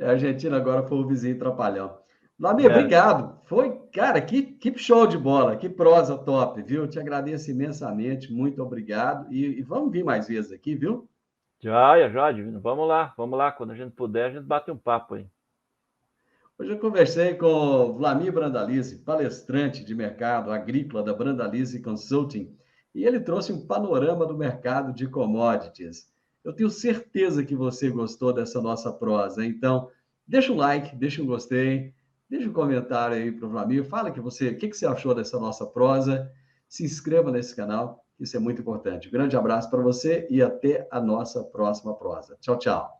A Argentina agora foi o vizinho trapalhão. Lamir, obrigado. Foi, cara, que show de bola, que prosa top, viu? Te agradeço imensamente, muito obrigado. E vamos vir mais vezes aqui, viu? Joia, Divino. Vamos lá. Quando a gente puder, a gente bate um papo aí. Hoje eu conversei com o Wlamir Brandalize, palestrante de mercado agrícola da Brandalize Consulting. e ele trouxe um panorama do mercado de commodities. Eu tenho certeza que você gostou dessa nossa prosa. Então, deixa um like, deixa um gostei, deixa um comentário aí para o Flamir. Fala o que você achou dessa nossa prosa. Se inscreva nesse canal, isso é muito importante. Um grande abraço para você e até a nossa próxima prosa. Tchau, tchau.